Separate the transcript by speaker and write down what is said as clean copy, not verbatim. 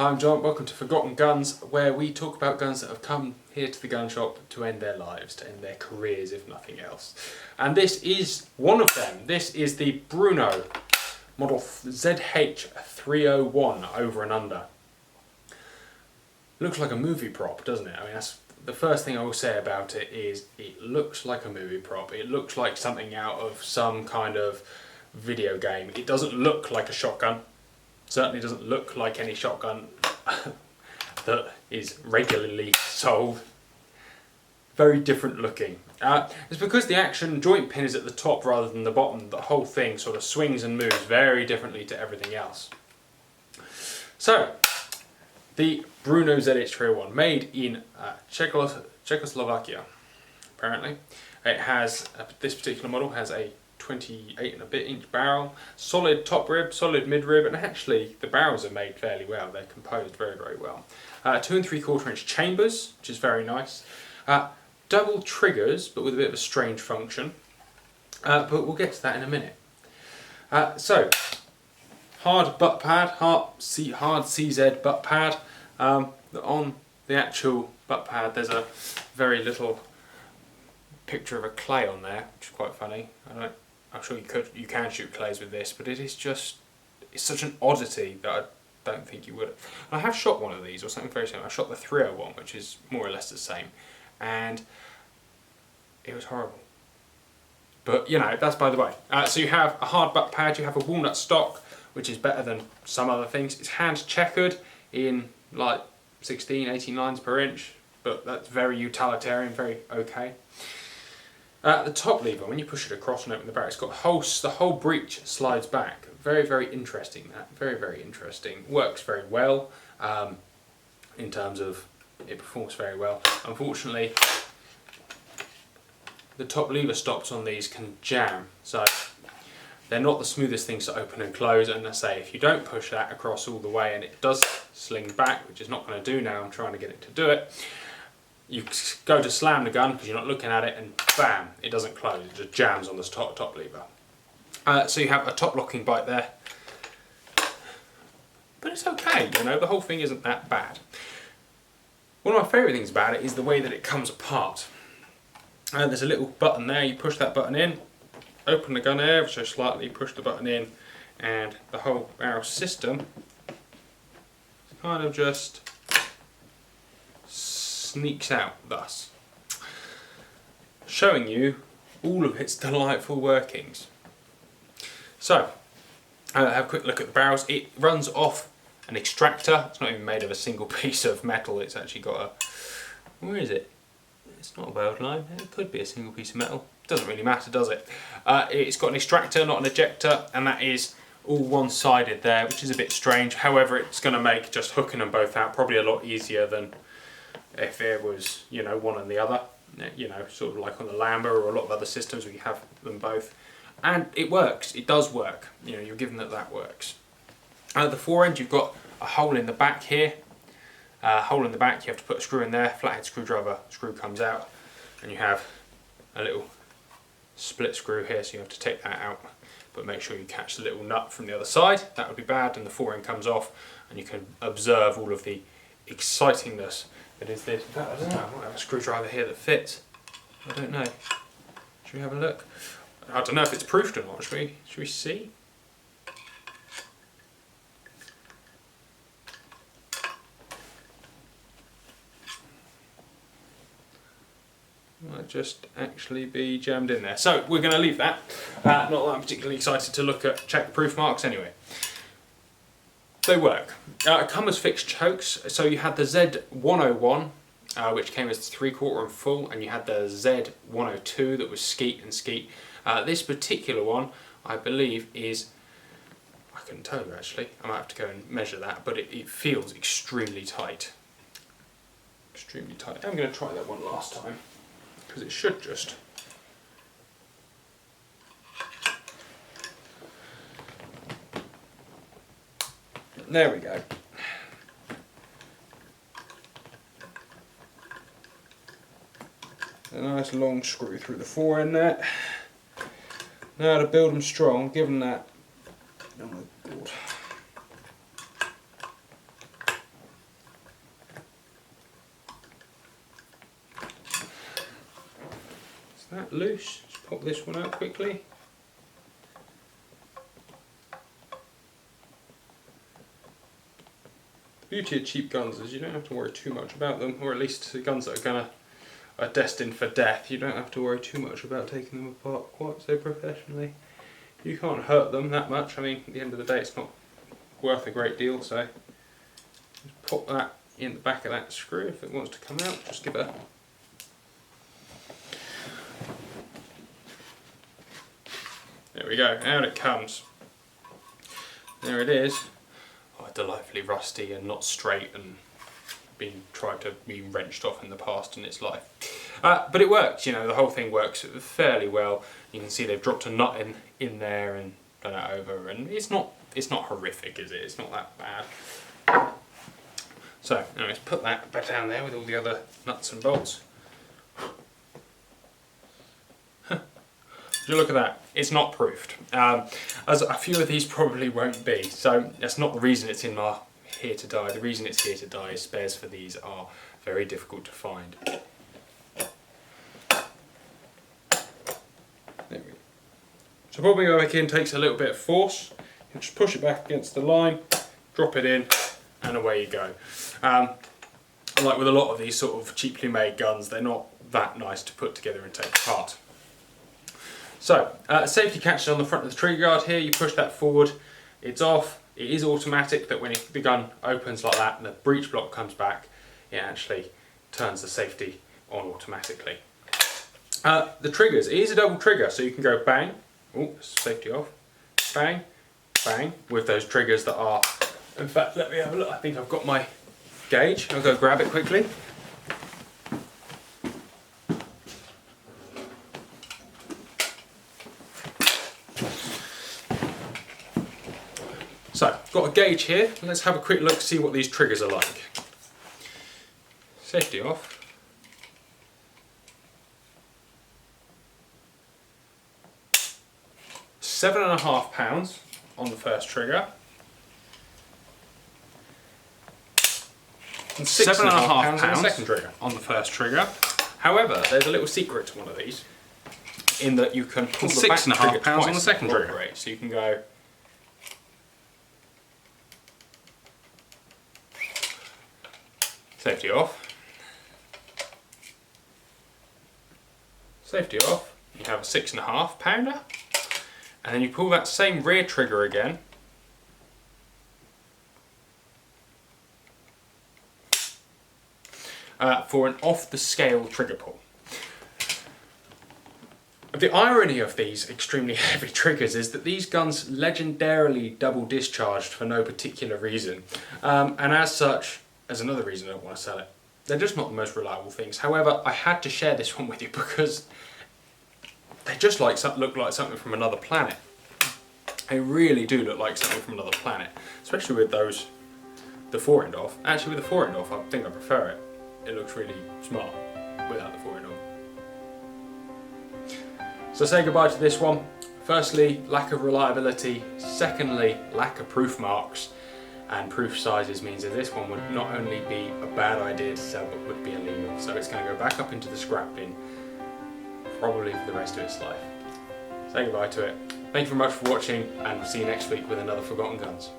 Speaker 1: I'm John, welcome to Forgotten Guns, where we talk about guns that have come here to the gun shop to end their lives, to end their careers if nothing else. And this is one of them. This is the Brno Model ZH301 over and under. Looks like a movie prop, doesn't it? I mean, that's the first thing I will say about it is it looks like a movie prop. It looks like something out of some kind of video game. It doesn't look like a shotgun. Certainly doesn't look like any shotgun that is regularly sold. Very different looking. It's because the action joint pin is at the top rather than the bottom. The whole thing sort of swings and moves very differently to everything else. So, the Brno ZH301, made in Czechoslovakia, apparently. It has, this particular model has a 28 and a bit inch barrel, solid top rib, solid mid rib, and actually the barrels are made fairly well. They're composed very, very well. 2 3/4 inch chambers, which is very nice. Double triggers, but with a bit of a strange function. But we'll get to that in a minute. So, hard butt pad, hard CZ butt pad. On the actual butt pad, there's a very little picture of a clay on there, which is quite funny. I'm sure you can shoot clays with this, but it's such an oddity that I don't think you would. I have shot one of these, or something very similar. I shot the 301, which is more or less the same, and it was horrible. But you know, that's by the way. So you have a hard butt pad, you have a walnut stock, which is better than some other things. It's hand checkered in like 16, 18 lines per inch, but that's very utilitarian, very okay. The top lever, when you push it across and open the barrel, it's got the whole breech slides back. Very, very interesting. That very, very interesting. Works very well in terms of it performs very well. Unfortunately, the top lever stops on these can jam, so they're not the smoothest things to open and close. And I say, if you don't push that across all the way and it does sling back, which is not going to do now, I'm trying to get it to do it. You go to slam the gun because you're not looking at it, and bam, it doesn't close. It just jams on the top lever. So you have a top locking bite there, but it's okay. You know, the whole thing isn't that bad. One of my favourite things about it is the way that it comes apart. There's a little button there. You push that button in, open the gun ever so slightly, push the button in, and the whole barrel system kind of just sneaks out thus, showing you all of its delightful workings. So, have a quick look at the barrels. It runs off an extractor. It's not even made of a single piece of metal. It's actually got a, where is it? It's not a weld line. It could be a single piece of metal. Doesn't really matter, does it? It's got an extractor, not an ejector, and that is all one-sided there, which is a bit strange. However, it's going to make just hooking them both out probably a lot easier than if it was, you know, one and the other, you know, sort of like on the Lamba or a lot of other systems where you have them both. And it works, it does work, you know, you're given that works. At the fore end, you've got a hole in the back here. Hole in the back, you have to put a screw in there, flathead screwdriver, screw comes out, and you have a little split screw here, so you have to take that out. But make sure you catch the little nut from the other side, that would be bad, and the fore end comes off, and you can observe all of the excitingness that is this. In fact, I don't know, I might have a screwdriver here that fits. I don't know. Should we have a look? I don't know if it's proofed or not. Should we see? Might just actually be jammed in there. So we're going to leave that. Not that I'm particularly excited to check the proof marks anyway. They work. Come as fixed chokes. So you had the Z101, which came as 3/4 and full, and you had the Z102 that was skeet and skeet. This particular one, I believe, is, I couldn't tell you actually. I might have to go and measure that, but it feels extremely tight. Extremely tight. I'm going to try that one last time because it should just. There we go. A nice long screw through the fore end there. Now to build them strong, given that, oh my god, that loose. Just pop this one out quickly. The beauty of cheap guns is you don't have to worry too much about them, or at least the guns that are destined for death, you don't have to worry too much about taking them apart quite so professionally. You can't hurt them that much. I mean, at the end of the day it's not worth a great deal, so just pop that in the back of that screw. If it wants to come out, just give it a... There we go, out it comes. There it is. Oh, delightfully rusty and not straight and tried to be wrenched off in the past in its life. But it works, you know, the whole thing works fairly well. You can see they've dropped a nut in there and done it over, and it's not horrific, is it? It's not that bad. So, anyways, put that back down there with all the other nuts and bolts. You look at that, it's not proofed, as a few of these probably won't be, so that's not the reason it's in my here to die. The reason it's here to die is spares for these are very difficult to find. There we go. So popping it back in takes a little bit of force. You just push it back against the line, drop it in, and away you go. Like with a lot of these sort of cheaply made guns, they're not that nice to put together and take apart. So, safety catch on the front of the trigger guard here, you push that forward, it's off. It is automatic, that when the gun opens like that and the breech block comes back, it actually turns the safety on automatically. The triggers, it is a double trigger, so you can go bang, oh, safety off, bang, bang, with those triggers that are, in fact, let me have a look, I think I've got my gauge, I'll go grab it quickly. So, got a gauge here, let's have a quick look, see what these triggers are like. Safety off. £7.5 on the first trigger. And £6.5 on the second trigger. On the first trigger. However, there's a little secret to one of these, in that you can pull the back trigger twice on the second trigger. So you can go... Safety off. Safety off. You have a £6.5 pounder, and then you pull that same rear trigger again. For an off-the-scale trigger pull. The irony of these extremely heavy triggers is that these guns legendarily double discharged for no particular reason, and as such, there's another reason I don't want to sell it. They're just not the most reliable things. However, I had to share this one with you because they just look like something from another planet. They really do look like something from another planet, especially with the fore-end off. Actually, with the fore-end off, I think I prefer it. It looks really smart without the fore-end on. So say goodbye to this one. Firstly, lack of reliability. Secondly, lack of proof marks. And proof sizes means that this one would not only be a bad idea to sell, but would be illegal. So it's going to go back up into the scrap bin, probably for the rest of its life. Say goodbye to it. Thank you very much for watching, and we'll see you next week with another Forgotten Guns.